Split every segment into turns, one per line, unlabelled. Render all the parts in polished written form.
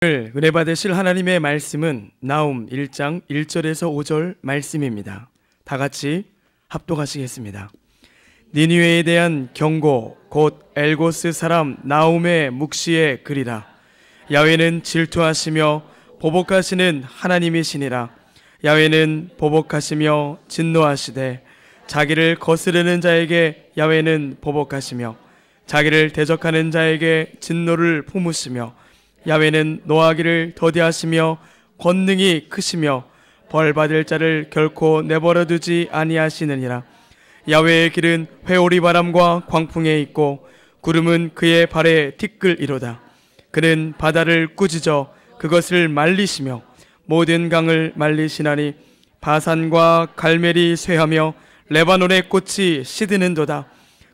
오늘 은혜 받으실 하나님의 말씀은 나훔 1장 1절에서 5절 말씀입니다. 다 같이 합독하시겠습니다. 니느웨에 대한 경고 곧 엘고스 사람 나훔의 묵시의 글이라. 야훼는 질투하시며 보복하시는 하나님이시니라. 야훼는 보복하시며 진노하시되 자기를 거스르는 자에게 야훼는 보복하시며 자기를 대적하는 자에게 진노를 품으시며 야훼는 노하기를 더디하시며 권능이 크시며 벌받을 자를 결코 내버려 두지 아니하시느니라. 야훼의 길은 회오리 바람과 광풍에 있고 구름은 그의 발에 티끌이로다. 그는 바다를 꾸짖어 그것을 말리시며 모든 강을 말리시나니 바산과 갈멜이 쇠하며 레바논의 꽃이 시드는도다.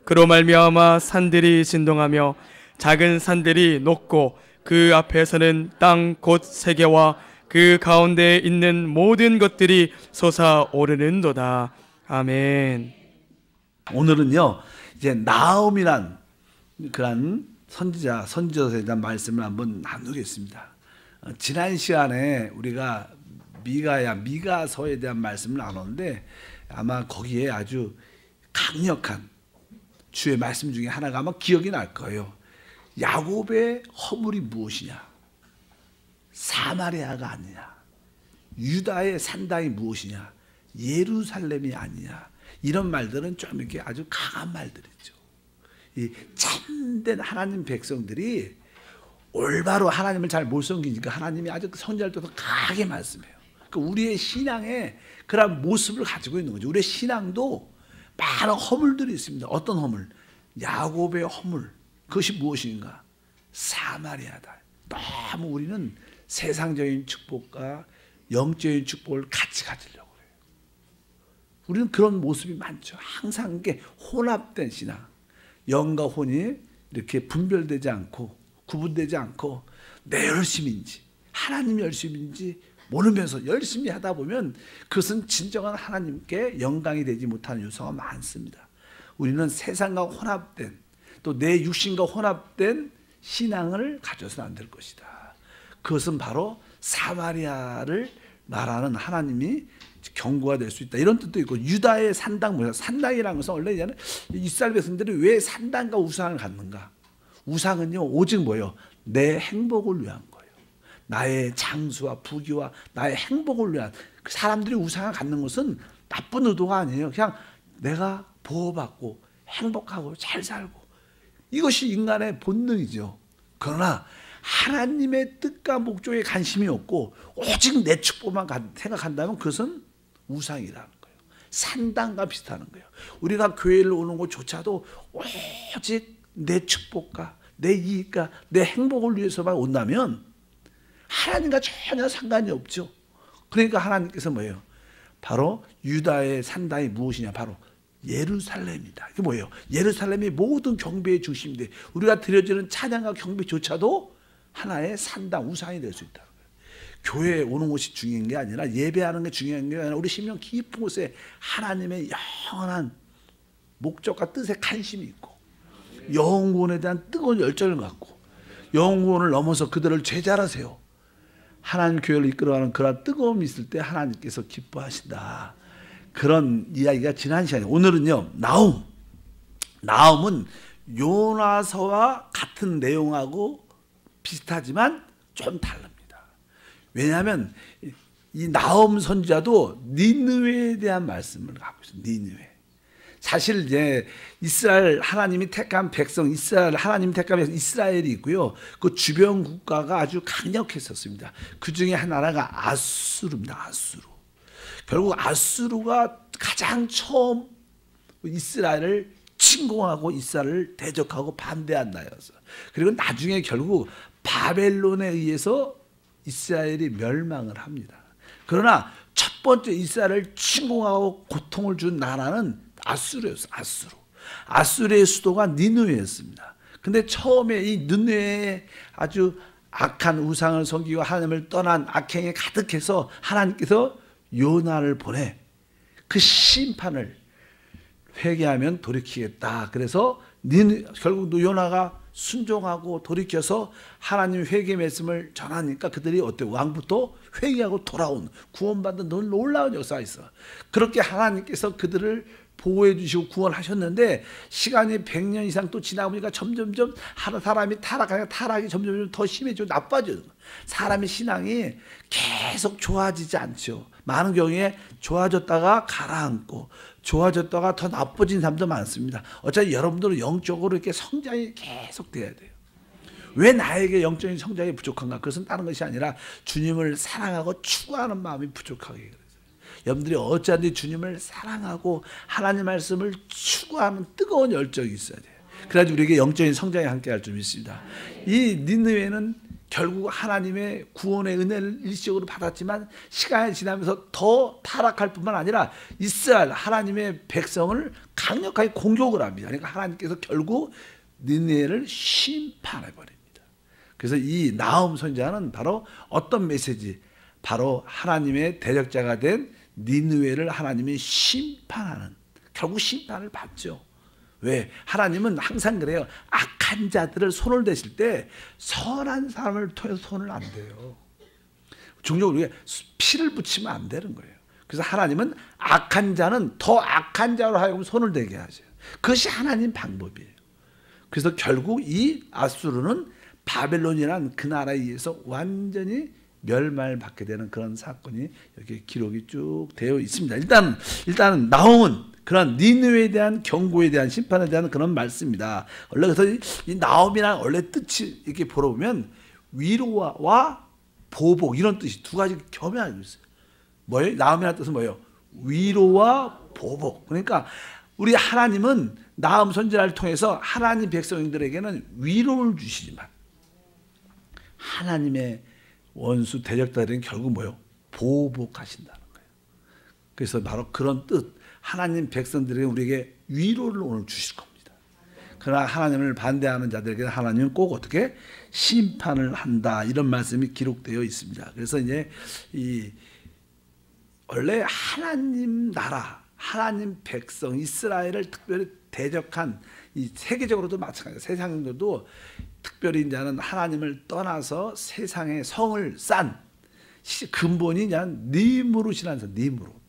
그로 말미암아 산들이 진동하며 작은 산들이 녹고 그 앞에서는 땅 곧 세계와 그 가운데에 있는 모든 것들이 솟아오르는도다. 아멘.
오늘은요, 이제 나훔이란 그런 선지자에 대한 말씀을 한번 나누겠습니다. 지난 시간에 우리가 미가서에 대한 말씀을 나눴는데 아마 거기에 아주 강력한 주의 말씀 중에 하나가 아마 기억이 날 거예요. 야곱의 허물이 무엇이냐? 사마리아가 아니냐? 유다의 산당이 무엇이냐? 예루살렘이 아니냐? 이런 말들은 좀 이렇게 아주 강한 말들이죠. 이 참된 하나님 백성들이 올바로 하나님을 잘 못 섬기니까 하나님이 아주 선지자를 통해서 강하게 말씀해요. 그러니까 우리의 신앙에 그런 모습을 가지고 있는 거죠. 우리의 신앙도 많은 허물들이 있습니다. 어떤 허물? 야곱의 허물. 그것이 무엇인가? 사마리아다. 너무 우리는 세상적인 축복과 영적인 축복을 같이 가지려고 해요. 우리는 그런 모습이 많죠. 항상 이게 혼합된 신앙. 영과 혼이 이렇게 분별되지 않고 구분되지 않고 내 열심인지 하나님 열심인지 모르면서 열심히 하다 보면 그것은 진정한 하나님께 영광이 되지 못하는 요소가 많습니다. 우리는 세상과 혼합된 또 내 육신과 혼합된 신앙을 가져서는 안 될 것이다. 그것은 바로 사마리아를 말하는 하나님이 경고가 될 수 있다. 이런 뜻도 있고 유다의 산당, 산당이라는 것은 원래 이스라엘 백성들이 왜 산당과 우상을 갖는가? 우상은요 오직 뭐예요? 내 행복을 위한 거예요. 나의 장수와 부귀와 나의 행복을 위한. 사람들이 우상을 갖는 것은 나쁜 의도가 아니에요. 그냥 내가 보호받고 행복하고 잘 살고 이것이 인간의 본능이죠. 그러나 하나님의 뜻과 목적에 관심이 없고 오직 내 축복만 생각한다면 그것은 우상이라는 거예요. 산당과 비슷하는 거예요. 우리가 교회를 오는 것조차도 오직 내 축복과 내 이익과 내 행복을 위해서만 온다면 하나님과 전혀 상관이 없죠. 그러니까 하나님께서 뭐예요? 바로 유다의 산당이 무엇이냐? 바로 예루살렘이다. 이게 뭐예요? 예루살렘이 모든 경배의 중심인데 우리가 드려지는 찬양과 경배조차도 하나의 산당, 우상이 될 수 있다는 거예요. 교회에 오는 것이 중요한 게 아니라 예배하는 게 중요한 게 아니라 우리 심령 깊은 곳에 하나님의 영원한 목적과 뜻에 관심이 있고 영혼에 대한 뜨거운 열정을 갖고 영혼을 넘어서 그들을 제자로 세워 하나님 교회를 이끌어가는 그런 뜨거움이 있을 때 하나님께서 기뻐하신다. 그런 이야기가 지난 시간에. 오늘은요 나훔은 요나서와 같은 내용하고 비슷하지만 좀 다릅니다. 왜냐하면 이 나훔 선지자도 니느웨에 대한 말씀을 하고 있어요. 니느웨. 사실 이제 이스라엘 하나님이 택한 백성, 하나님이 택한 백성 이스라엘이 있고요. 그 주변 국가가 아주 강력했었습니다. 그 중에 하나가 아수르입니다. 아수르. 결국 아수르가 가장 처음 이스라엘을 침공하고 이스라엘을 대적하고 반대한 나라였어요. 그리고 나중에 결국 바벨론에 의해서 이스라엘이 멸망을 합니다. 그러나 첫 번째 이스라엘을 침공하고 고통을 준 나라는 아수르였어요. 아수르의 수도가 니느웨였습니다. 근데 처음에 이 니느웨에 아주 악한 우상을 섬기고 하나님을 떠난 악행에 가득해서 하나님께서 요나를 보내 그 심판을 회개하면 돌이키겠다. 그래서 결국 요나가 순종하고 돌이켜서 하나님 회개 말씀을 전하니까 그들이 어때? 왕부터 회개하고 돌아온 구원받은 놀라운 역사가 있어. 그렇게 하나님께서 그들을 보호해 주시고 구원하셨는데 시간이 100년 이상 또 지나고 보니까 점점점 사람이 타락이 점점 더 심해지고 나빠져요. 사람의 신앙이 계속 좋아지지 않죠. 많은 경우에 좋아졌다가 가라앉고 좋아졌다가 더 나빠진 사람도 많습니다. 어차피 여러분들은 영적으로 이렇게 성장이 계속 돼야 돼요. 왜 나에게 영적인 성장이 부족한가? 그것은 다른 것이 아니라 주님을 사랑하고 추구하는 마음이 부족하게 그래요. 여러분들이 어찌하든지 주님을 사랑하고 하나님 말씀을 추구하는 뜨거운 열정이 있어야 돼요. 그래야지 우리에게 영적인 성장이 함께할 줄 믿습니다. 이 니느웨는 결국 하나님의 구원의 은혜를 일시적으로 받았지만 시간이 지나면서 더 타락할 뿐만 아니라 이스라엘 하나님의 백성을 강력하게 공격을 합니다. 그러니까 하나님께서 결국 니느웨를 심판해버립니다. 그래서 이 나훔 선지자는 바로 어떤 메시지? 바로 하나님의 대적자가 된 니느웨를 하나님이 심판하는, 결국 심판을 받죠. 왜? 하나님은 항상 그래요. 악한 자들을 손을 대실 때 선한 사람을 통해서 손을 안 대요. 종종 우리가 피를 붙이면 안 되는 거예요. 그래서 하나님은 악한 자는 더 악한 자로 하여금 손을 대게 하세요. 그것이 하나님 방법이에요. 그래서 결국 이 아수르는 바벨론이라는 그 나라에 의해서 완전히 멸말받게 되는 그런 사건이 이렇게 기록이 쭉 되어 있습니다. 일단은 나훔은 그런 니느웨에 대한 경고에 대한 심판에 대한 그런 말씀입니다. 원래 그래서 이 나훔이란 원래 뜻이 이렇게 보러 보면 위로와 보복 이런 뜻이 두 가지 겸해하고 있어요. 뭐예요? 나훔이라는 뜻은 뭐예요? 위로와 보복. 그러니까 우리 하나님은 나훔 선지자를 통해서 하나님 백성들에게는 위로를 주시지만 하나님의 원수 대적자들은 결국 뭐예요? 보복하신다는 거예요. 그래서 바로 그런 뜻, 하나님 백성들에게 우리에게 위로를 오늘 주실 겁니다. 그러나 하나님을 반대하는 자들에게 하나님은 꼭 어떻게 심판을 한다, 이런 말씀이 기록되어 있습니다. 그래서 이제 원래 하나님 나라, 하나님 백성 이스라엘을 특별히 대적한 이 세계적으로도 마찬가지예요. 세상에도 특별히 이제는 하나님을 떠나서 세상에 성을 싼 근본이 그냥 니무롯이라는 사, 니무롯.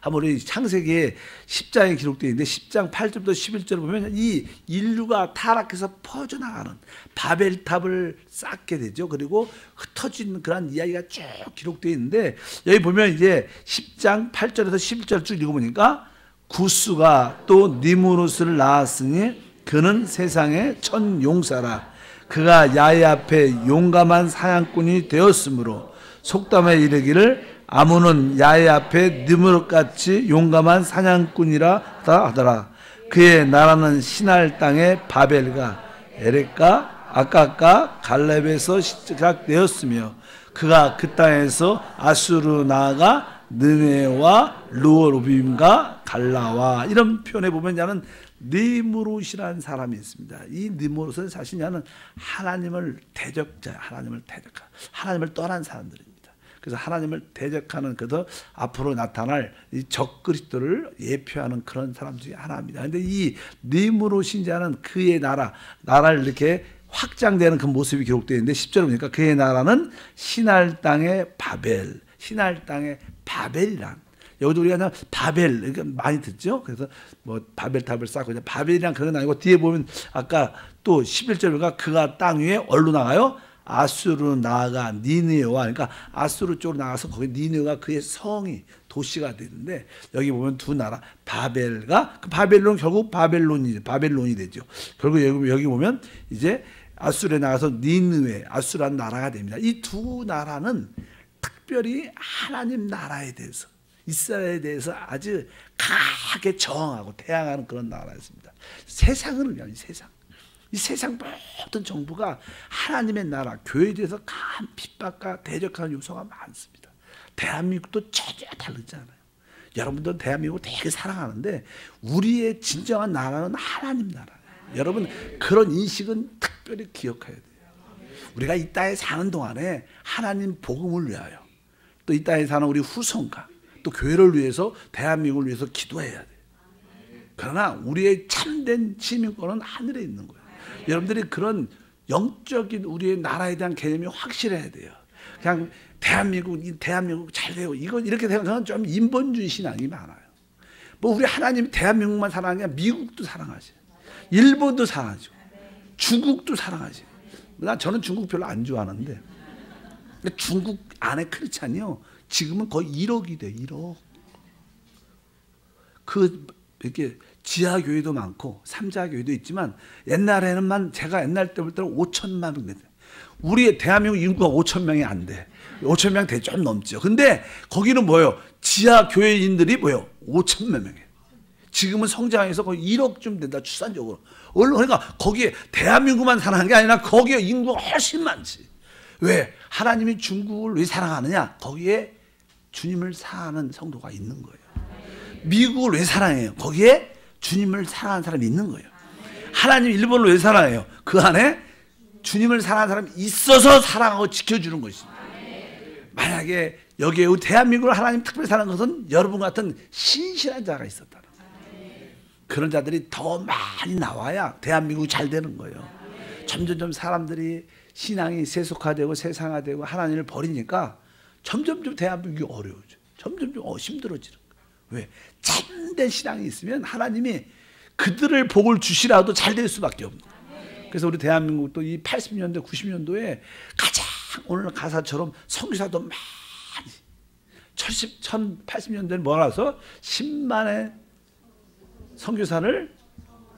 한번 우리 창세기에 10장에 기록되어 있는데 10장 8절부터 11절을 보면 이 인류가 타락해서 퍼져나가는 바벨탑을 쌓게 되죠. 그리고 흩어진 그런 이야기가 쭉 기록되어 있는데 여기 보면 이제 10장 8절에서 11절 쭉 읽어보니까 구스가 또 니무롯을 낳았으니 그는 세상의 첫 용사라. 그가 야훼 앞에 용감한 사냥꾼이 되었으므로 속담에 이르기를 아문은 야훼 앞에 느무롯같이 용감한 사냥꾼이라 하더라. 그의 나라는 시날 땅의 바벨과 에렉과 아깝과 갈렙에서 시작되었으며 그가 그 땅에서 아수르 나아가 느네와 르호보임과 갈라와, 이런 표현에 보면 나는 니무롯이라는 사람이 있습니다. 이 니무롯은 사실 나는 하나님을 대적자, 하나님을 떠난 사람들입니다. 그래서 하나님을 대적하는 그도 앞으로 나타날 이 적그리스도를 예표하는 그런 사람 중에 하나입니다. 그런데 이 니무롯인 자는 그의 나라를 이렇게 확장되는 그 모습이 기록되어 있는데 10절에 보니까 그의 나라는 시날 땅의 바벨, 시날 땅의 바벨이란, 여기도 우리가 그냥 바벨 이렇게 많이 듣죠. 그래서 뭐 바벨탑을 쌓고 그냥 바벨이란 그건 아니고 뒤에 보면 아까 또 11절에 보니까 그가 땅 위에 어디로 나가요? 아수르 나아가 니느웨와, 그러니까 아수르 쪽으로 나가서 거기 니느웨가 그의 성이 도시가 되는데 여기 보면 두 나라 바벨과 그 바벨론, 결국 바벨론이 되죠. 결국 여기 보면 이제 아수르에 나가서 니느웨, 아수르라는 나라가 됩니다. 이 두 나라는 특별히 하나님 나라에 대해서, 이스라엘에 대해서 아주 강하게 저항하고 대항하는 그런 나라였습니다. 세상을 위한 이 세상 모든 정부가 하나님의 나라, 교회에 대해서 강한 핍박과 대적하는 요소가 많습니다. 대한민국도 전혀 다르지 않아요. 여러분들 대한민국 되게 사랑하는데 우리의 진정한 나라는 하나님 나라예요. 여러분 그런 인식은 특별히 기억해야 돼요. 우리가 이 땅에 사는 동안에 하나님 복음을 위하여, 또 이 땅에 사는 우리 후손과 또 교회를 위해서, 대한민국을 위해서 기도해야 돼요. 그러나 우리의 참된 시민권은 하늘에 있는 거예요. 여러분들이 그런 영적인 우리의 나라에 대한 개념이 확실해야 돼요. 그냥 대한민국 잘 되고 이거 이렇게 생각하면 좀 인본주의 신앙이 많아요. 뭐 우리 하나님 대한민국만 사랑하는 게 아니라 미국도 사랑하죠. 일본도 사랑하죠. 중국도 사랑하죠. 저는 중국 별로 안 좋아하는데 근데 중국 안에 크리스찬이요 지금은 거의 1억이 돼. 1억. 이렇게 지하교회도 많고 삼자교회도 있지만 옛날에는만 제가 옛날 때부터 5천만 명 됐어요. 우리 대한민국 인구가 5천 명이 안 돼. 5천 명 되게 좀 넘죠. 근데 거기는 뭐예요? 지하교회인들이 뭐예요? 5천만 명이에요. 지금은 성장해서 거의 1억쯤 된다 추산적으로. 그러니까 거기에 대한민국만 사랑하는 게 아니라 거기에 인구가 훨씬 많지. 왜? 하나님이 중국을 왜 사랑하느냐? 거기에 주님을 사랑하는 성도가 있는 거예요. 미국을 왜 사랑해요? 거기에 주님을 사랑하는 사람이 있는 거예요. 하나님 일본을 왜 사랑해요? 그 안에 주님을 사랑하는 사람이 있어서 사랑하고 지켜주는 것입니다. 만약에 여기에 대한민국을 하나님 특별히 사랑하는 것은 여러분 같은 신실한 자가 있었다는 거예요. 그런 자들이 더 많이 나와야 대한민국이 잘 되는 거예요. 점점 사람들이 신앙이 세속화되고 세상화되고 하나님을 버리니까 점점 대한민국이 어려워져. 점점 힘들어지는 거예요. 왜? 참된 신앙이 있으면 하나님이 그들을 복을 주시라도 잘 될 수밖에 없는 거예요. 그래서 우리 대한민국도 이 80년대 90년도에 가장 오늘 가사처럼 선교사도 많이 1080년대에 모아서 10만의 선교사를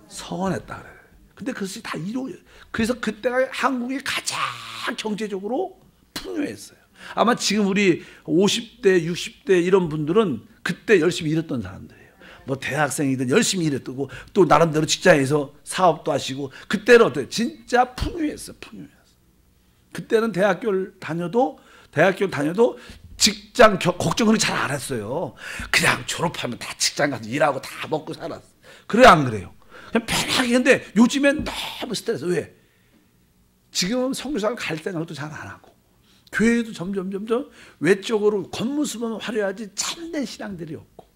서원했다 그래요. 근데 그것이 다 이루어져요. 그래서 그때가 한국이 가장 경제적으로 풍요했어요. 아마 지금 우리 50대 60대 이런 분들은 그때 열심히 일했던 사람들이에요. 뭐 대학생이든 열심히 일했고 또 나름대로 직장에서 사업도 하시고 그때는 어때요? 진짜 풍요했어요. 그때는 대학교를 다녀도 직장 걱정을 잘 안 했어요. 그냥 졸업하면 다 직장 가서 일하고 다 먹고 살았어. 그래요, 안 그래요? 그냥 편하게. 근데 요즘엔 너무 스트레스. 왜? 지금은 선교사를 갈 생각도 잘 안 하고 교회도 점점 외적으로 겉모습은 화려하지 참된 신앙들이 없고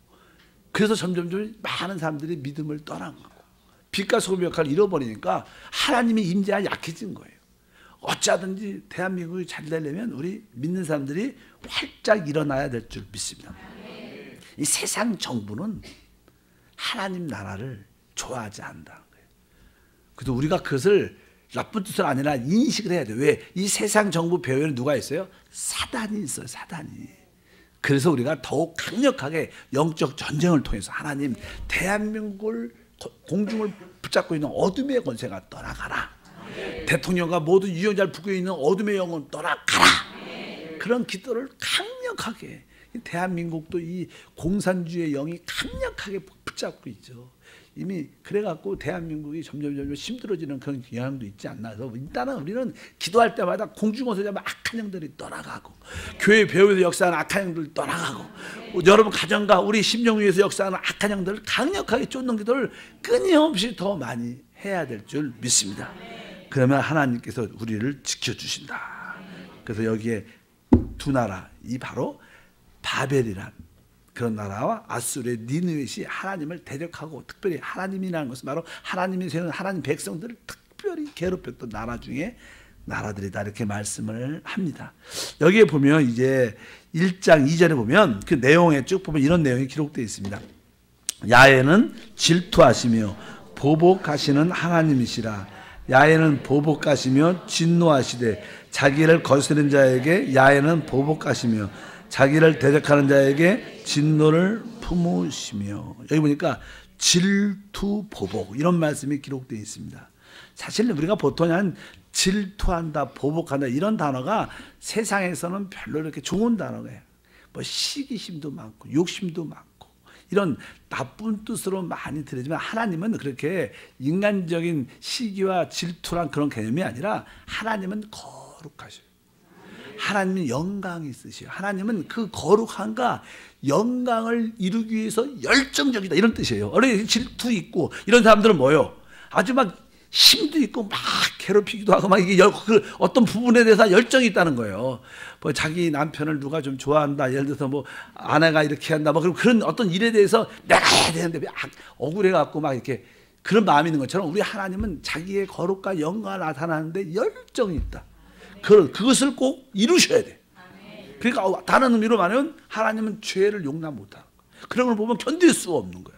그래서 점점 많은 사람들이 믿음을 떠나가고 빛과 소금의 역할을 잃어버리니까 하나님의 임재가 약해진 거예요. 어쩌든지 대한민국이 잘 되려면 우리 믿는 사람들이 활짝 일어나야 될 줄 믿습니다. 이 세상 정부는 하나님 나라를 좋아하지 않는다는 거예요. 그래서 우리가 그것을 나쁜 뜻은 아니라 인식을 해야 돼요. 왜? 이 세상 정부 배후에는 누가 있어요? 사단이 있어요. 사단이. 그래서 우리가 더욱 강력하게 영적 전쟁을 통해서 하나님 대한민국을 공중을 붙잡고 있는 어둠의 권세가 떠나가라. 대통령과 모든 유권자를 붙고 있는 어둠의 영혼 떠나가라. 그런 기도를 강력하게 대한민국도 이 공산주의 영이 강력하게 붙잡고 있죠. 이미 그래갖고 대한민국이 점점 힘들어지는 그런 경향도 있지 않나. 그래서 일단은 우리는 기도할 때마다 공중에서 잡은 악한 영들이 떠나가고 교회 배후에서 역사하는 악한 영들이 떠나가고 여러분 가정과 우리 심령 위에서 역사하는 악한 영들을 강력하게 쫓는 기도를 끊임없이 더 많이 해야 될 줄 믿습니다. 그러면 하나님께서 우리를 지켜주신다. 그래서 여기에 두 나라, 이 바로 바벨이란 그런 나라와 아수르의 니느웨시 하나님을 대적하고 특별히 하나님이라는 것은 바로 하나님이 세운 하나님 백성들을 특별히 괴롭혔던 나라 중에 나라들이다 이렇게 말씀을 합니다. 여기에 보면 이제 1장 2절에 보면 그 내용에 쭉 보면 이런 내용이 기록되어 있습니다. 야훼는 질투하시며 보복하시는 하나님이시라. 야훼는 보복하시며 진노하시되 자기를 거스르는 자에게 야훼는 보복하시며 자기를 대적하는 자에게 진노를 품으시며. 여기 보니까 질투 보복 이런 말씀이 기록되어 있습니다. 사실 우리가 보통 한 질투한다 보복한다 이런 단어가 세상에서는 별로 이렇게 좋은 단어예요. 뭐 시기심도 많고 욕심도 많고 이런 나쁜 뜻으로 많이 들리지만 하나님은 그렇게 인간적인 시기와 질투란 그런 개념이 아니라 하나님은 거룩하셔요. 하나님은 영광이 있으시요. 하나님은 그 거룩함과 영광을 이루기 위해서 열정적이다 이런 뜻이에요. 원래 질투 있고 이런 사람들은 뭐예요? 아주 막 힘도 있고 막 괴롭히기도 하고 막 이게 어떤 부분에 대해서 열정이 있다는 거예요. 뭐 자기 남편을 누가 좀 좋아한다. 예를 들어서 뭐 아내가 이렇게 한다. 뭐 그런 어떤 일에 대해서 내가 해야 되는데 억울해 갖고 막 이렇게 그런 마음이 있는 것처럼 우리 하나님은 자기의 거룩과 영광을 나타나는데 열정이 있다. 그것을 꼭 이루셔야 돼. 그러니까 다른 의미로 말하면 하나님은 죄를 용납 못하는 거야. 그런 걸 보면 견딜 수 없는 거야.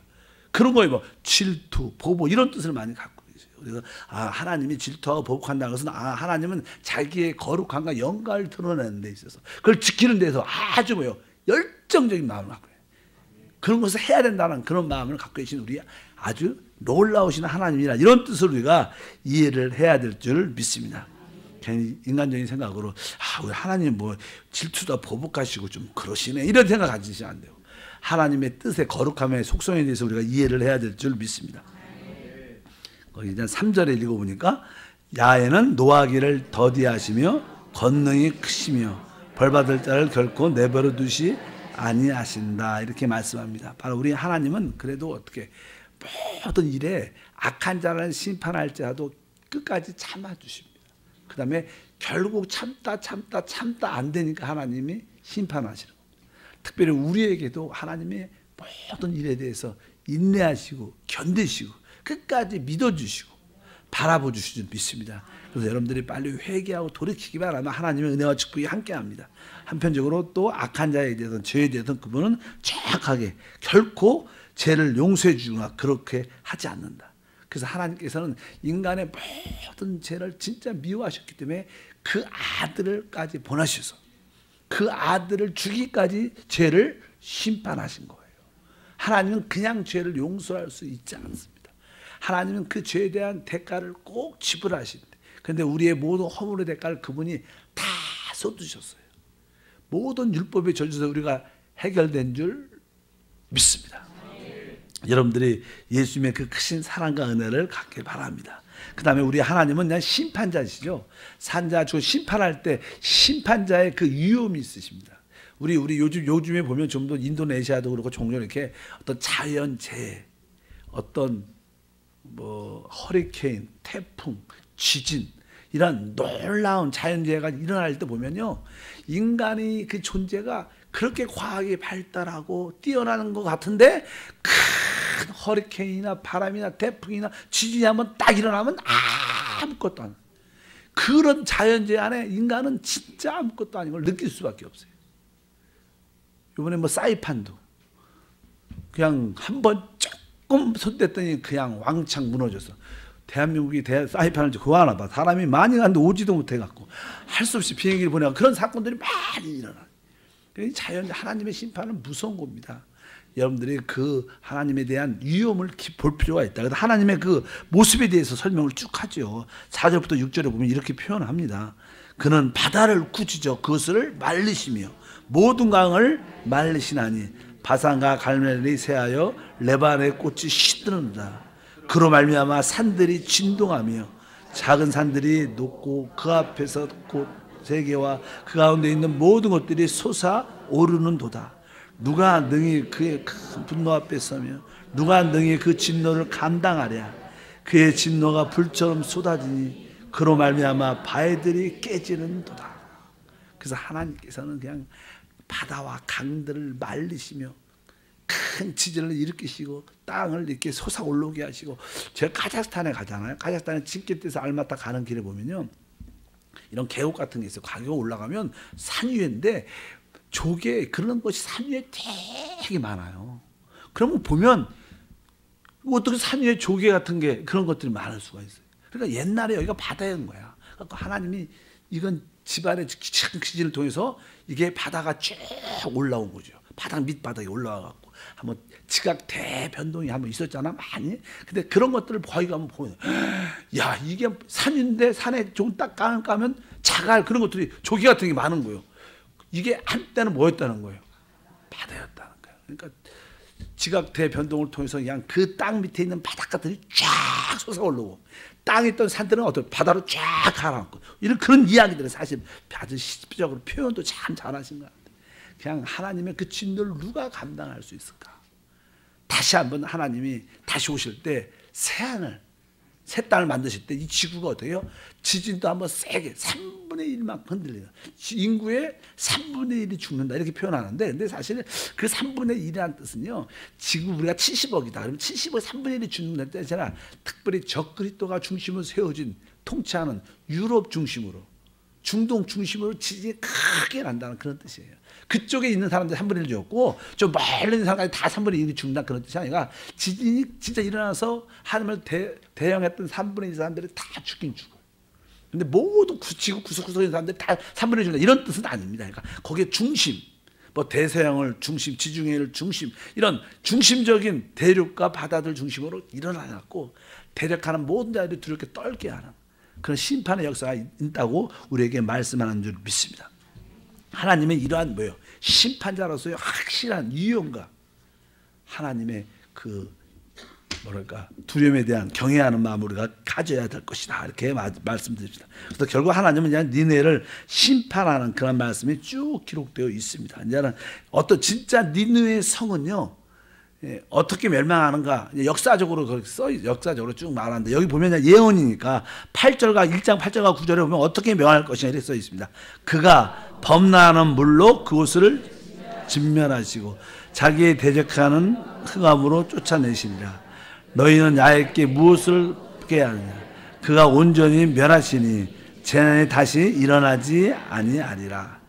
그런 거에 뭐 질투, 보복 이런 뜻을 많이 갖고 계세요. 그래서 하나님이 질투하고 보복한다는 것은 하나님은 자기의 거룩함과 영광을 드러내는 데 있어서 그걸 지키는 데서 아주 열정적인 마음을 갖고 있어요. 그런 것을 해야 된다는 그런 마음을 갖고 계신 우리 아주 놀라우신 하나님이라 이런 뜻을 우리가 이해를 해야 될 줄 믿습니다. 괜히 인간적인 생각으로 우리 하나님 뭐 질투다 보복하시고 좀 그러시네 이런 생각 가지시면 안 돼요. 하나님의 뜻의 거룩함의 속성에 대해서 우리가 이해를 해야 될 줄 믿습니다. 거기 이제 3절에 읽어보니까 야훼는 노하기를 더디하시며 권능이 크시며 벌받을 자를 결코 내버려 두시 아니하신다 이렇게 말씀합니다. 바로 우리 하나님은 그래도 어떻게 모든 일에 악한 자를 심판할지라도 끝까지 참아주십니다. 그 다음에 결국 참다 안 되니까 하나님이 심판하시는 겁니다. 특별히 우리에게도 하나님의 모든 일에 대해서 인내하시고 견디시고 끝까지 믿어주시고 바라보주실 줄 믿습니다. 그래서 여러분들이 빨리 회개하고 돌이키기만 하면 하나님의 은혜와 축복이 함께합니다. 한편적으로 또 악한 자에 대해서는 죄에 대해서는 그분은 정확하게 결코 죄를 용서해 주거나 그렇게 하지 않는다. 그래서 하나님께서는 인간의 모든 죄를 진짜 미워하셨기 때문에 그 아들을까지 보내셔서 그 아들을 주기까지 죄를 심판하신 거예요. 하나님은 그냥 죄를 용서할 수 있지 않습니다. 하나님은 그 죄에 대한 대가를 꼭 지불하시는데 그런데 우리의 모든 허물의 대가를 그분이 다 쏟으셨어요. 모든 율법의 저주에서 우리가 해결된 줄 믿습니다. 여러분들이 예수님의 그 크신 사랑과 은혜를 갖길 바랍니다. 그 다음에 우리 하나님은 그냥 심판자시죠. 산자 주 심판할 때 심판자의 그 위엄이 있으십니다. 우리 요즘에 보면 좀 더 인도네시아도 그렇고 종종 이렇게 어떤 자연재해, 어떤 뭐 허리케인, 태풍, 지진 이런 놀라운 자연재해가 일어날 때 보면요, 인간이 그 존재가 그렇게 과학이 발달하고 뛰어나는 것 같은데 큰 허리케인이나 바람이나 태풍이나 지진이 한번 딱 일어나면 아무것도 안, 그런 자연재해 안에 인간은 진짜 아무것도 아닌 걸 느낄 수밖에 없어요. 이번에 뭐 사이판도 그냥 한번 조금 손댔더니 그냥 왕창 무너져서 대한민국이 사이판을 구하나 봐. 사람이 많이 갔는데 오지도 못해갖고 할 수 없이 비행기를 보내고 그런 사건들이 많이 일어나요. 자연 하나님의 심판은 무서운 겁니다. 여러분들이 그 하나님에 대한 위험을 볼 필요가 있다. 그래서 하나님의 그 모습에 대해서 설명을 쭉 하죠. 4절부터 6절에 보면 이렇게 표현합니다. 그는 바다를 꾸짖어 그것을 말리시며 모든 강을 말리시나니 바산과 갈멜이 새하여 레바논의 꽃이 시드는다. 그로 말미암아 산들이 진동하며 작은 산들이 녹고 그 앞에서 곧 세계와 그 가운데 있는 모든 것들이 솟아오르는도다. 누가 능히 그의 큰 분노 앞에 서며 누가 능히 그 진노를 감당하랴. 그의 진노가 불처럼 쏟아지니 그로 말미암아 바위들이 깨지는도다. 그래서 하나님께서는 그냥 바다와 강들을 말리시며 큰 지진을 일으키시고 땅을 이렇게 솟아올라오게 하시고, 제가 카자흐스탄에 가잖아요. 카자흐스탄에 징기트에서 알마타 가는 길에 보면요, 이런 계곡 같은 게 있어요. 가격 올라가면 산 위인데 조개 그런 것이 산 위에 되게 많아요. 그러면 보면 어떻게 산 위에 조개 같은 게 그런 것들이 많을 수가 있어요. 그러니까 옛날에 여기가 바다인 거야. 그러니까 하나님이 이건 집안의 지진을 통해서 이게 바다가 쭉 올라온 거죠. 바닥 밑바닥에 올라와갖고 한번 지각 대변동이 한번 있었잖아, 많이. 근데 그런 것들을 거기 가면 보면, 야, 이게 산인데 산에 좀 딱 까면 자갈 그런 것들이 조개 같은 게 많은 거예요. 이게 한때는 뭐였다는 거예요? 바다였다는 거예요. 그러니까 지각 대변동을 통해서 그냥 그 땅 밑에 있는 바닷가들이 쫙 솟아올라오고, 땅에 있던 산들은 어떤 바다로 쫙 가라앉고, 이런 그런 이야기들은 사실 아주 시적으로 표현도 참 잘하신 것 같아요. 그냥 하나님의 그 진노를 누가 감당할 수 있을까? 다시 한번 하나님이 다시 오실 때 새 땅을 만드실 때 이 지구가 어떻게 해요? 지진도 한번 세게 3분의 1만큼 흔들려요. 인구의 3분의 1이 죽는다 이렇게 표현하는데, 근데 사실은 그 3분의 1이라는 뜻은요, 지구 우리가 70억이다 그러면 70억 3분의 1이 죽는다는 뜻이 아니라 특별히 적그리스도가 중심으로 세워진 통치하는 유럽 중심으로, 중동 중심으로 지진이 크게 난다는 그런 뜻이에요. 그쪽에 있는 사람들 3분의 1 죽었고 좀 멀리 있는 사람까지 다 3분의 1이 죽는다 그런 뜻이 아니라 지진이 진짜 일어나서 하나님을 대형했던 3분의 1 사람들이 다 죽긴 죽어요. 근데 모두 지구 구석구석에 있는 사람들이 다 3분의 1 죽는다 이런 뜻은 아닙니다. 그러니까 거기에 중심, 뭐 대서양을 중심, 지중해를 중심, 이런 중심적인 대륙과 바다들 중심으로 일어나갖고 대적하는 모든 자들이 두렵게 떨게 하는 그런 심판의 역사가 있다고 우리에게 말씀하는 줄 믿습니다. 하나님의 이러한 뭐예요? 심판자로서의 확실한 유언과 하나님의 그 뭐랄까 두려움에 대한 경외하는 마음을 우리가 가져야 될 것이다 이렇게 말씀드립니다. 그래서 결국 하나님은 그냥 니느웨를 심판하는 그런 말씀이 쭉 기록되어 있습니다. 이제는 어떤 진짜 니느웨의 성은요, 어떻게 멸망하는가 역사적으로 역사적으로 쭉 말하는데, 여기 보면 예언이니까 8절과 1장 8절과 9절에 보면 어떻게 멸할 것이냐 이렇게 써 있습니다. 그가 범람하는 물로 그곳을 진멸하시고 자기의 대적하는 흑암으로 쫓아내시리라. 너희는 야훼께 무엇을 깨하느냐? 그가 온전히 멸하시니 재난이 다시 일어나지 아니하리라.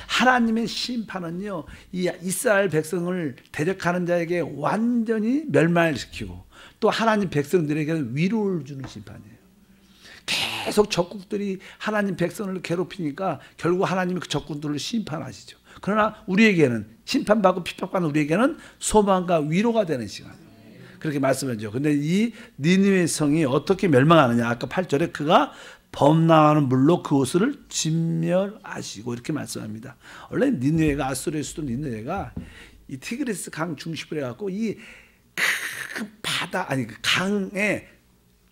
하나님의 심판은요, 이 이스라엘 백성을 대적하는 자에게 완전히 멸망시키고 또 하나님 백성들에게는 위로를 주는 심판이에요. 계속 적국들이 하나님 백성을 괴롭히니까 결국 하나님이 그 적국들을 심판하시죠. 그러나 우리에게는, 심판받고 핍박받는 우리에게는 소망과 위로가 되는 시간이에요. 그렇게 말씀하죠. 근데 이 니느웨 성이 어떻게 멸망하느냐? 아까 8절에 그가 범람하는 물로 그곳을 진멸하시고 이렇게 말씀합니다. 원래 니느웨가, 아수르의 수도 니느웨가 이 티그리스 강 중심으로 해갖고 이 큰 바다, 아니 그 강의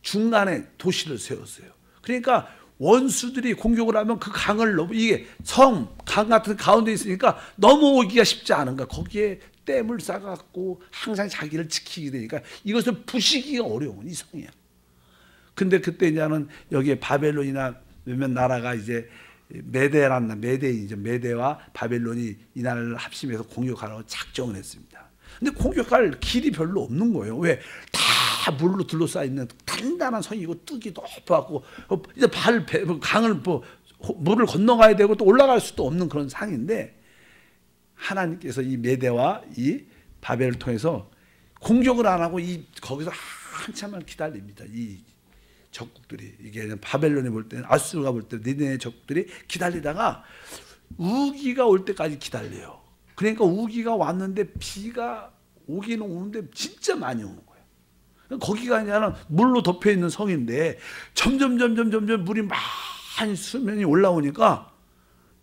중간에 도시를 세웠어요. 그러니까 원수들이 공격을 하면 그 강을 이게 강 같은 가운데 있으니까 넘어오기가 쉽지 않은가. 거기에 댐을 쌓아갖고 항상 자기를 지키게 되니까 이것을 부시기가 어려운 이 성이야. 근데 그때 이제는 여기에 바벨론이나 몇몇 나라가 이제 메대와 바벨론이 이 나라를 합심해서 공격하려고 작정을 했습니다. 근데 공격할 길이 별로 없는 거예요. 왜? 다 물로 둘러싸여 있는 단단한 성이고 뚝이 높아갖고 이제 강을 물을 건너가야 되고 또 올라갈 수도 없는 그런 상인데, 하나님께서 이 메대와 이 바벨을 통해서 공격을 안 하고 거기서 한참을 기다립니다. 이 적국들이, 이게 바벨론에 볼 때는, 아수르가 볼 때 니느웨 적국들이 기다리다가 우기가 올 때까지 기다려요. 그러니까 우기가 왔는데 비가 오기는 오는데 진짜 많이 오는 거예요. 거기가 그냥 물로 덮여 있는 성인데 점점 물이 많이 수면이 올라오니까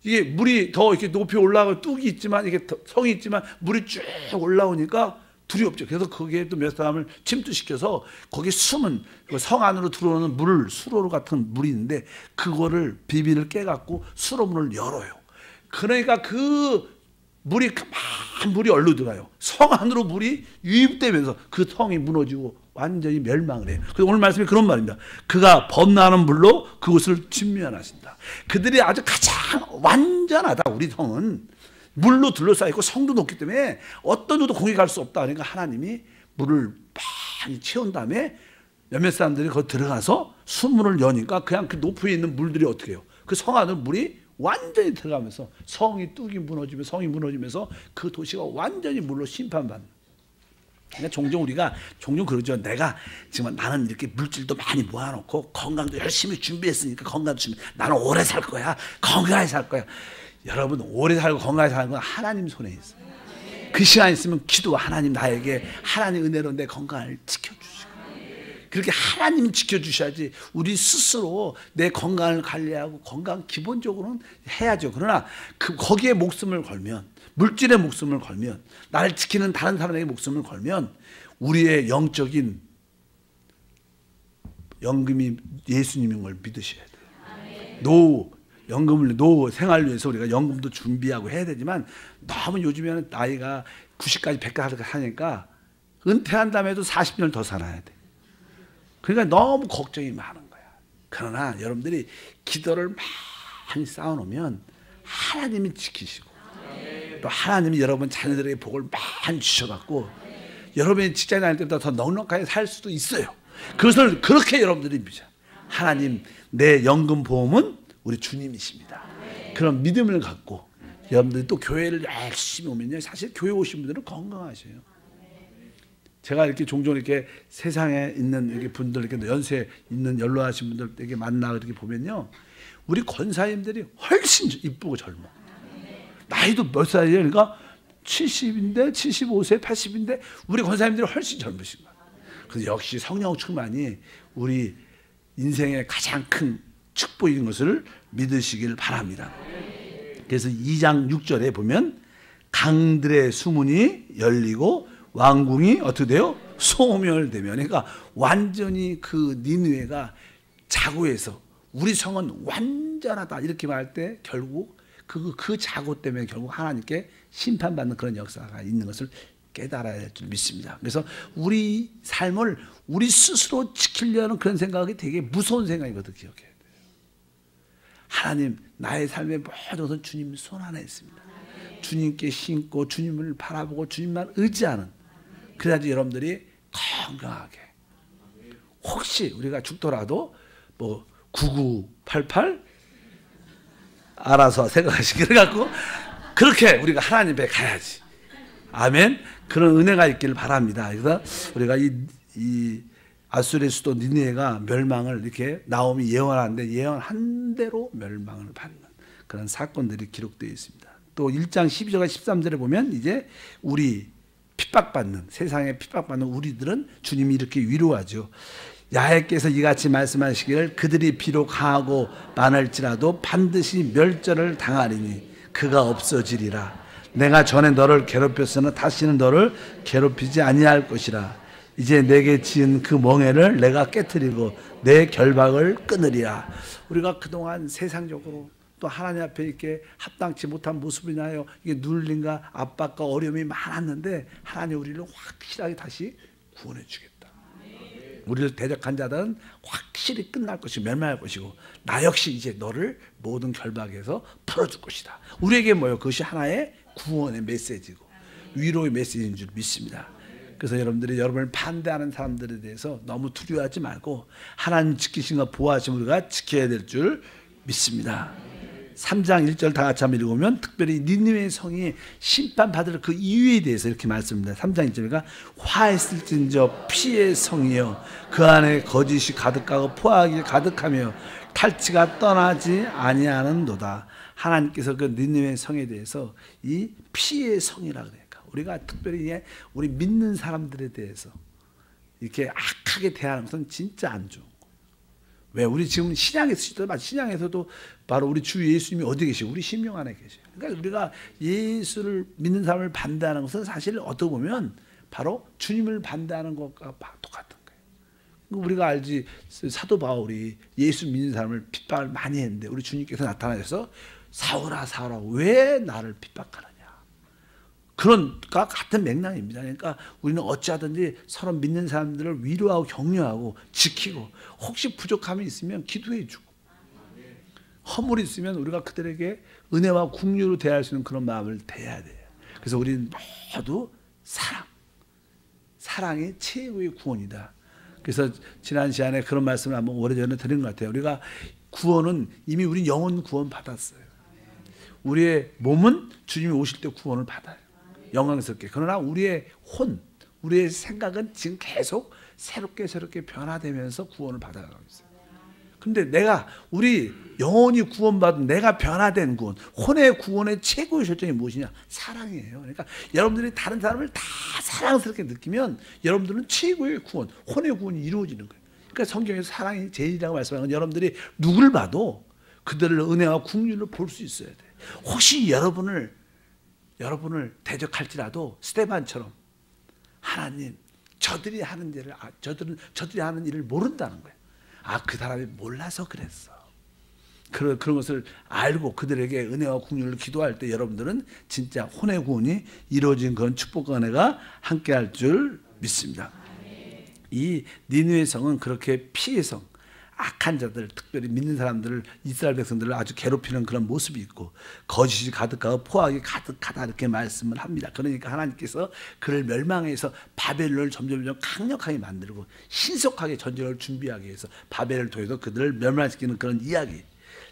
이게 물이 더 이렇게 높이 올라가고 뚝이 있지만 이게 성이 있지만 물이 쭉 올라오니까 두렵죠. 그래서 거기에 또 몇 사람을 침투시켜서 거기 숨은 성 안으로 들어오는 물, 수로 같은 물이 있는데 그거를 비밀을 깨갖고 수로문을 열어요. 그러니까 그 물이 얼로 들어가요. 성 안으로 물이 유입되면서 그 성이 무너지고 완전히 멸망을 해요. 그래서 오늘 말씀이 그런 말입니다. 그가 범람하는 물로 그곳을 진멸하신다. 그들이 아주 가장 완전하다. 우리 성은 물로 둘러싸여 있고 성도 높기 때문에 어떤 누구도 공격할 수 없다. 그러니까 하나님이 물을 많이 채운 다음에 몇몇 사람들이 거기 들어가서 수문을 여니까 그냥 그 높이에 있는 물들이 어떻게 해요? 그 성 안으로 물이 완전히 들어가면서 뚝이 무너지면서 성이 무너지면서 그 도시가 완전히 물로 심판받는. 그러니까 우리가 종종 그러죠. 내가 지금 나는 이렇게 물질도 많이 모아놓고 건강도 열심히 준비했으니까 건강도 나는 오래 살 거야. 건강하게 살 거야. 여러분, 오래 살고 건강하게 사는 건 하나님 손에 있어요. 그 시간 있으면 기도, 하나님 나에게 하나님 은혜로 내 건강을 지켜주시고, 그렇게 하나님이 지켜주셔야지 우리 스스로 내 건강을 관리하고 건강 기본적으로는 해야죠. 그러나 거기에 목숨을 걸면, 물질에 목숨을 걸면, 나를 지키는 다른 사람에게 목숨을 걸면 우리의 영적인 연금이 예수님인 걸 믿으셔야 돼요. 노후 생활을 위해서 우리가 연금도 준비하고 해야 되지만 너무 요즘에는 나이가 90까지 100까지 하니까 은퇴한 다음에도 40년을 더 살아야 돼. 그러니까 너무 걱정이 많은 거야. 그러나 여러분들이 기도를 많이 쌓아놓으면 하나님이 지키시고 또 하나님이 여러분 자녀들에게 복을 많이 주셔갖고 여러분이 직장에 다닐 때보다 더 넉넉하게 살 수도 있어요. 그것을 그렇게 여러분들이 믿죠. 하나님, 내 연금 보험은 우리 주님이십니다. 그런 믿음을 갖고 여러분들이 또 교회를 열심히 오면요, 사실 교회 오신 분들은 건강하셔요. 제가 이렇게 종종 이렇게 세상에 있는 이렇게 분들, 이렇게 연세 있는 연로하신 분들 되게 만나 이렇게 보면요, 우리 권사님들이 훨씬 이쁘고 젊어. 나이도 몇 살이에요? 그러니까 70인데, 75세, 80인데 우리 권사님들이 훨씬 젊으신 거예요. 그래서 역시 성령 충만이 우리 인생의 가장 큰 축복인 것을 믿으시길 바랍니다. 그래서 2장 6절에 보면 강들의 수문이 열리고 왕궁이 어떻게 돼요? 소멸되면, 그러니까 완전히 그 니느웨가 자고해서 우리 성은 완전하다 이렇게 말할 때 결국 그 자고 때문에 결국 하나님께 심판받는 그런 역사가 있는 것을 깨달아야 될 줄 믿습니다. 그래서 우리 삶을 우리 스스로 지키려는 그런 생각이 되게 무서운 생각이거든요. 기억해야 돼요. 하나님, 나의 삶의 모든 것은 주님 손 안에 있습니다. 주님께 신고 주님을 바라보고 주님만 의지하는, 그래야지 여러분들이 건강하게, 혹시 우리가 죽더라도 뭐 9988 알아서 생각하시기, 그래갖고 그렇게 우리가 하나님 앞에 가야지. 아멘. 그런 은혜가 있기를 바랍니다. 그래서 우리가 이 아수르의 수도 니느웨가 멸망을 이렇게 나홈이 예언하는데 예언한 대로 멸망을 받는 그런 사건들이 기록되어 있습니다. 또 1장 12절과 13절에 보면 이제 우리 핍박받는, 세상에 핍박받는 우리들은 주님이 이렇게 위로하죠. 야훼께서 이같이 말씀하시기를 그들이 비록 강하고 많을지라도 반드시 멸절을 당하리니 그가 없어지리라. 내가 전에 너를 괴롭혔으나 다시는 너를 괴롭히지 아니할 것이라. 이제 내게 지은 그 멍에를 내가 깨트리고 내 결박을 끊으리라. 우리가 그동안 세상적으로 또 하나님 앞에 이렇게 합당치 못한 모습이 나요. 이게 눌림과 압박과 어려움이 많았는데 하나님 우리를 확실하게 다시 구원해 주겠다. 우리를 대적한 자들은 확실히 끝날 것이고 멸망할 것이고 나 역시 이제 너를 모든 결박에서 풀어줄 것이다. 우리에게 뭐예요? 그것이 하나의 구원의 메시지고 위로의 메시지인 줄 믿습니다. 그래서 여러분들이 여러분을 반대하는 사람들에 대해서 너무 두려워하지 말고 하나님 지키신가 보호하신 우리가 지켜야 될 줄 믿습니다. 3장 1절 다 같이 한번 읽으면 특별히 니느웨 성이 심판받을 그 이유에 대해서 이렇게 말씀합니다. 3장 1절가 화했을진저 피의 성이여 그 안에 거짓이 가득하고 포악이 가득하며 탈취가 떠나지 아니하는도다. 하나님께서 그 니느웨 성에 대해서 이 피의 성이라 그러니까 우리가 특별히 우리 믿는 사람들에 대해서 이렇게 악하게 대하는 것은 진짜 안 좋은 거예요. 왜? 우리 지금 신앙에서도 바로 우리 주 예수님이 어디 계시고 우리 심령 안에 계셔요. 그러니까 우리가 예수를 믿는 사람을 반대하는 것은 사실 어떻게 보면 바로 주님을 반대하는 것과 똑같은 거예요. 우리가 알지, 사도 바울이 예수 믿는 사람을 핍박을 많이 했는데 우리 주님께서 나타나셔서 사울아 사울아 왜 나를 핍박하느냐, 그런 것 같은 맥락입니다. 그러니까 우리는 어찌하든지 서로 믿는 사람들을 위로하고 격려하고 지키고 혹시 부족함이 있으면 기도해 주고 허물이 있으면 우리가 그들에게 은혜와 긍휼로 대할 수 있는 그런 마음을 대해야 돼요. 그래서 우리는 모두 사랑이 최고의 구원이다. 그래서 지난 시간에 그런 말씀을 한번 오래전에 드린 것 같아요. 우리가 구원은 이미 우리 영혼 구원 받았어요. 우리의 몸은 주님이 오실 때 구원을 받아요. 영광스럽게. 그러나 우리의 우리의 생각은 지금 계속 새롭게 변화되면서 구원을 받아가고 있어요. 근데 우리 영혼이 구원받은 내가 변화된 구원, 혼의 구원의 최고의 결정이 무엇이냐? 사랑이에요. 그러니까 여러분들이 다른 사람을 다 사랑스럽게 느끼면 여러분들은 최고의 구원, 혼의 구원이 이루어지는 거예요. 그러니까 성경에서 사랑이 제일이라고 말씀하는 건 여러분들이 누구를 봐도 그들을 은혜와 긍휼로 볼 수 있어야 돼요. 혹시 여러분을 대적할지라도 스데반처럼 하나님 저들이 하는 일을 모른다는 거예요. 그 사람이 몰라서 그랬어. 그런 것을 알고 그들에게 은혜와 긍휼을 기도할 때 여러분들은 진짜 혼의 구원이 이루어진 그런 축복과 은혜가 함께할 줄 믿습니다. 이 니느웨 성은 그렇게 피해 성, 악한 자들, 특별히 믿는 사람들을, 이스라엘 백성들을 아주 괴롭히는 그런 모습이 있고 거짓이 가득하고 포악이 가득하다 이렇게 말씀을 합니다. 그러니까 하나님께서 그를 멸망해서 바벨론을 점점 강력하게 만들고 신속하게 전쟁을 준비하기 위해서 바벨을 통해서 그들을 멸망시키는 그런 이야기.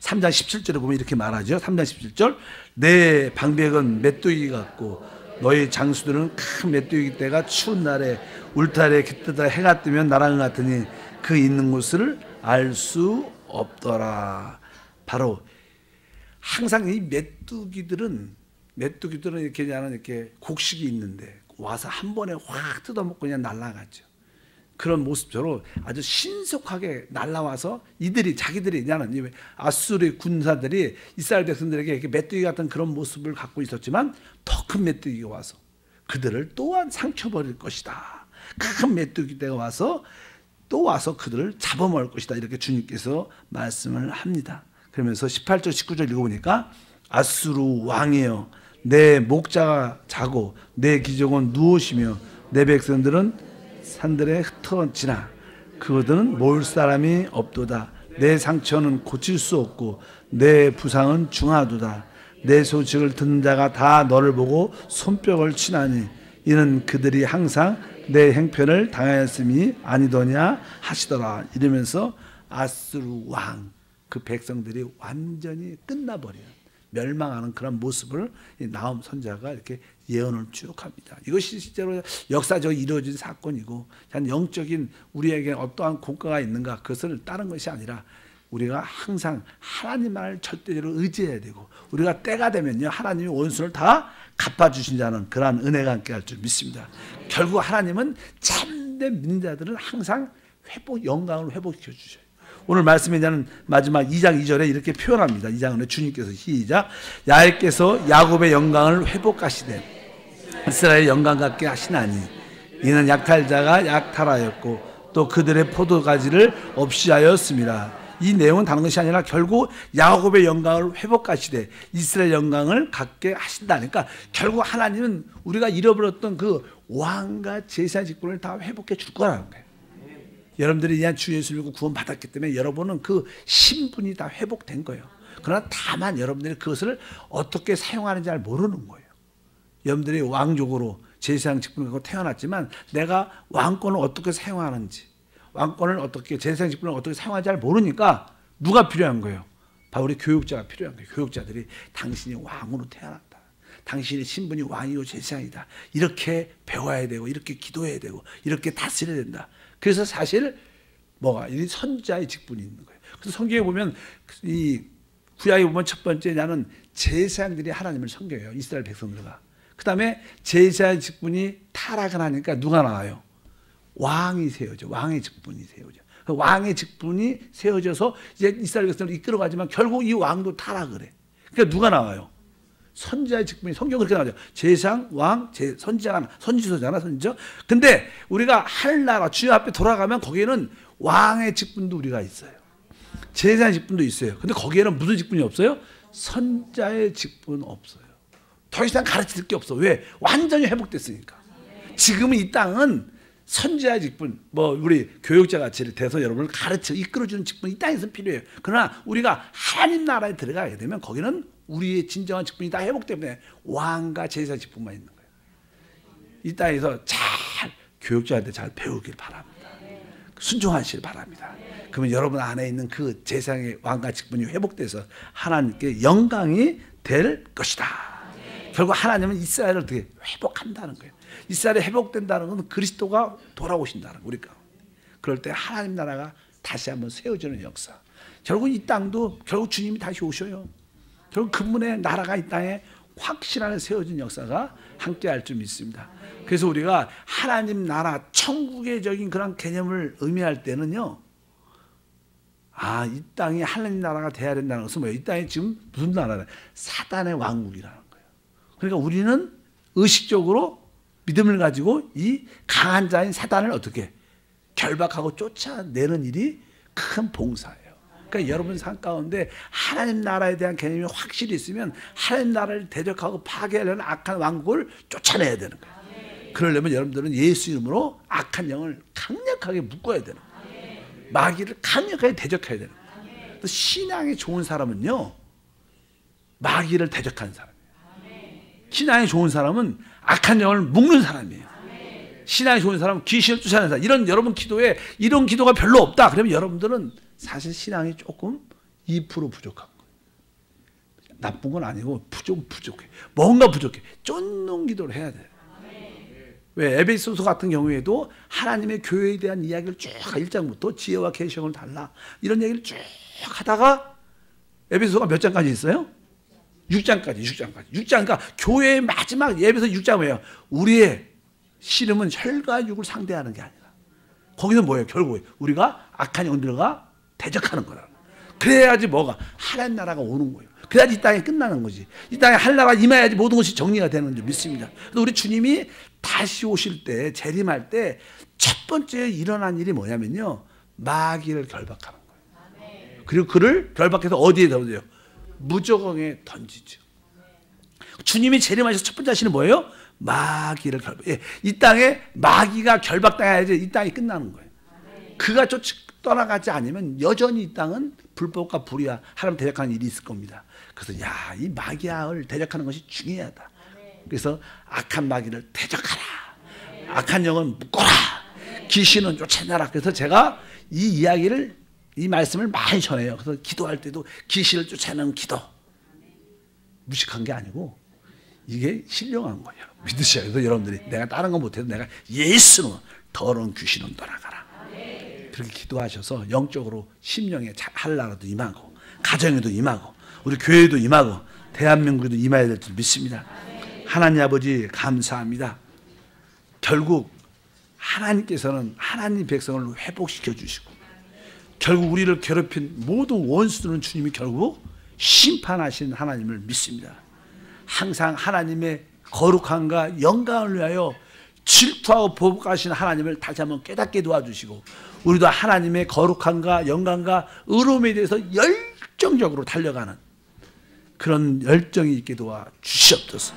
3장 17절에 보면 이렇게 말하죠. 3장 17절, 내 방백은 메뚜기 같고 너희 장수들은 큰 메뚜기 떼가 추운 날에 울타리에 깃들다 해가 뜨면 나랑 같으니 그 있는 곳을 알 수 없더라. 바로 항상 이 메뚜기들은 이렇게 곡식이 있는데 와서 한 번에 확 뜯어먹고 그냥 날아가죠. 그런 모습처럼 아주 신속하게 날아와서 자기들이 나는 아수르의 군사들이 이스라엘 백성들에게 이렇게 메뚜기 같은 그런 모습을 갖고 있었지만 더 큰 메뚜기가 와서 그들을 또한 상쳐버릴 것이다. 큰 메뚜기가 와서 그들을 잡아먹을 것이다. 이렇게 주님께서 말씀을 합니다. 그러면서 18절 19절 읽어보니까 아수르 왕이여 내 목자가 자고 내 기적은 누우시며 내 백성들은 산들에 흩어지나 그들은 모을 사람이 없도다. 내 상처는 고칠 수 없고 내 부상은 중하도다. 내 소식을 듣는 자가 다 너를 보고 손뼉을 치나니 이는 그들이 항상 내 행편을 당하였음이 아니더냐 하시더라. 이러면서 아수르 왕 그 백성들이 완전히 끝나버리는 멸망하는 그런 모습을 나훔 선지자가 이렇게 예언을 쭉 합니다. 이것이 실제로 역사적으로 이루어진 사건이고 영적인 우리에게 어떠한 공과가 있는가 그것을 다른 것이 아니라 우리가 항상 하나님만을 절대적으로 의지해야 되고 우리가 때가 되면요 하나님이 원수를 다 갚아주신 자는 그러한 은혜가 함께 할 줄 믿습니다. 결국 하나님은 참된 믿는 자들은 항상 영광을 회복시켜 주셔요. 오늘 말씀에 대한 마지막 2장 2절에 이렇게 표현합니다. 2장은 주님께서 시작 야훼께서 야곱의 영광을 회복하시되 이스라엘의 영광 같게 하시나니 이는 약탈자가 약탈하였고 또 그들의 포도가지를 없이 하였습니다. 이 내용은 다른 것이 아니라 결국 야곱의 영광을 회복하시되 이스라엘 영광을 갖게 하신다니까 결국 하나님은 우리가 잃어버렸던 그 왕과 제사 직분을 다 회복해 줄 거라는 거예요. 여러분들이 이한 주 예수를 믿고 구원 받았기 때문에 여러분은 그 신분이 다 회복된 거예요. 그러나 다만 여러분들이 그것을 어떻게 사용하는지 잘 모르는 거예요. 여러분들이 왕족으로 제사장 직분을 갖고 태어났지만 내가 왕권을 어떻게 사용하는지 왕권을 어떻게 제사장 직분을 어떻게 사용하는지 잘 모르니까 누가 필요한 거예요? 바로 우리 교육자가 필요한 거예요. 교육자들이 당신이 왕으로 태어났다. 당신의 신분이 왕이고 제사장이다. 이렇게 배워야 되고 이렇게 기도해야 되고 이렇게 다스려야 된다. 그래서 사실 이 선지자의 직분이 있는 거예요. 그래서 성경에 보면 이 구약에 보면 첫 번째 나는 제사장들이 하나님을 섬겨요. 이스라엘 백성들과. 그 다음에 제사의 직분이 타락을 하니까 누가 나와요? 왕이 세워져. 왕의 직분이 세워져. 왕의 직분이 세워져서 이제 이스라엘 백성을 이끌어가지만 결국 이 왕도 타락을 해. 그러니까 누가 나와요? 선지자의 직분이 성경 그렇게 나오죠. 제사장, 왕, 선지자가 선지서잖아, 선지자. 근데 우리가 하늘나라 주님 앞에 돌아가면 거기에는 왕의 직분도 우리가 있어요. 제사장의 직분도 있어요. 근데 거기에는 무슨 직분이 없어요? 선지자의 직분 없어요. 더 이상 가르칠 게 없어. 왜? 완전히 회복됐으니까. 지금은 이 땅은 선지자의 직분, 우리 교육자같이 돼서 여러분을 가르쳐 이끌어주는 직분이 이 땅에서 필요해요. 그러나 우리가 하나님 나라에 들어가게 되면 거기는 우리의 진정한 직분이 다 회복되면 왕과 제사 직분만 있는 거예요. 이 땅에서 잘 교육자한테 잘 배우길 바랍니다. 순종하시길 바랍니다. 그러면 여러분 안에 있는 그 제사장의 왕과 직분이 회복돼서 하나님께 영광이 될 것이다. 결국 하나님은 이스라엘을 어떻게 회복한다는 거예요. 이스라엘이 회복된다는 것은 그리스도가 돌아오신다는 거예요. 우리가 그럴 때 하나님 나라가 다시 한번 세워지는 역사. 결국 이 땅도 결국 주님이 다시 오셔요. 결국 그분의 나라가 이 땅에 확실하게 세워진 역사가 함께할 줄 믿습니다. 그래서 우리가 하나님 나라 천국의적인 그런 개념을 의미할 때는요, 이 땅이 하나님 나라가 돼야 된다는 것은 뭐예요? 이 땅이 지금 무슨 나라냐? 사단의 왕국이라는 거예요. 그러니까 우리는 의식적으로 믿음을 가지고 이 강한 자인 사단을 어떻게 결박하고 쫓아내는 일이 큰 봉사예요. 그러니까 여러분 삶 가운데 하나님 나라에 대한 개념이 확실히 있으면 하나님 나라를 대적하고 파괴하려는 악한 왕국을 쫓아내야 되는 거예요. 그러려면 여러분들은 예수 이름으로 악한 영을 강력하게 묶어야 되는 거예요. 마귀를 강력하게 대적해야 되는 거예요. 또 신앙이 좋은 사람은요, 마귀를 대적하는 사람이에요. 신앙이 좋은 사람은 악한 영을 묶는 사람이에요. 신앙이 좋은 사람은 귀신을 쫓아내는 사람. 이런 여러분 기도에 이런 기도가 별로 없다. 그러면 여러분들은 사실 신앙이 조금 2% 부족한 거예요. 나쁜 건 아니고 좀 부족해. 뭔가 부족해. 쫓는 기도를 해야 돼요. 왜 에베소서 같은 경우에도 하나님의 교회에 대한 이야기를 쭉 1장부터 지혜와 계시형을 달라 이런 얘기를 쭉 하다가 에베소서가 몇 장까지 있어요? 6장까지. 6장. 그러니까 교회의 마지막 에베소 6장 뭐예요? 우리의 씨름은 혈과 육을 상대하는 게 아니라 거기서 뭐예요? 결국에 우리가 악한 영들과 대적하는 거라. 그래야지 뭐가 하나님 나라가 오는 거예요. 그래야지 이 땅이 끝나는 거지. 이 땅에 하나님나라가 임해야지 모든 것이 정리가 되는 줄 믿습니다. 그래서 우리 주님이 다시 오실 때 재림할 때 첫 번째 일어난 일이 뭐냐면요, 마귀를 결박하는 거예요. 그리고 그를 결박해서 어디에 던져요? 무저공에 던지죠. 주님이 재림하셔서 첫 번째 하시는 뭐예요? 마귀를 결박. 이 땅에 마귀가 결박당해야지 이 땅이 끝나는 거예요. 그가 떠나가지 않으면 여전히 이 땅은 불법과 불의와 하나님 대적하는 일이 있을 겁니다. 그래서 이 마귀를 대적하는 것이 중요하다. 그래서 악한 마귀를 대적하라. 악한 영은 묶어라. 귀신은 쫓아내라. 그래서 제가 이 이야기를, 이 말씀을 많이 전해요. 그래서 기도할 때도 귀신을 쫓아내는 기도. 무식한 게 아니고 이게 신령한 거예요. 믿으셔야 돼요. 여러분들이 내가 다른 거 못해도 내가 예수는 더러운 귀신은 떠나가라. 그렇게 기도하셔서 영적으로 심령에 할나라도 임하고 가정에도 임하고 우리 교회도 임하고 대한민국에도 임해야 될 줄 믿습니다. 하나님 아버지 감사합니다. 결국 하나님께서는 하나님 백성을 회복시켜 주시고 결국 우리를 괴롭힌 모든 원수들은 주님이 결국 심판하신 하나님을 믿습니다. 항상 하나님의 거룩함과 영광을 위하여 질투하고 보복하시는 하나님을 다시 한번 깨닫게 도와주시고 우리도 하나님의 거룩함과 영광과 의로움에 대해서 열정적으로 달려가는 그런 열정이 있게 도와주시옵소서.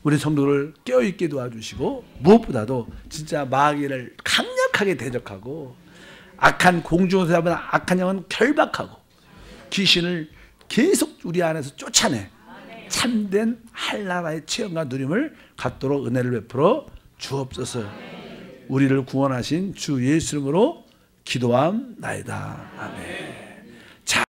우리 성도를 깨어있게 도와주시고 무엇보다도 진짜 마귀를 강력하게 대적하고 악한 공중에서 잡은 악한 영은 결박하고 귀신을 계속 우리 안에서 쫓아내 참된 한나라의 체험과 누림을 갖도록 은혜를 베풀어 주옵소서. 우리를 구원하신 주 예수 이름으로 기도함나이다. 아멘.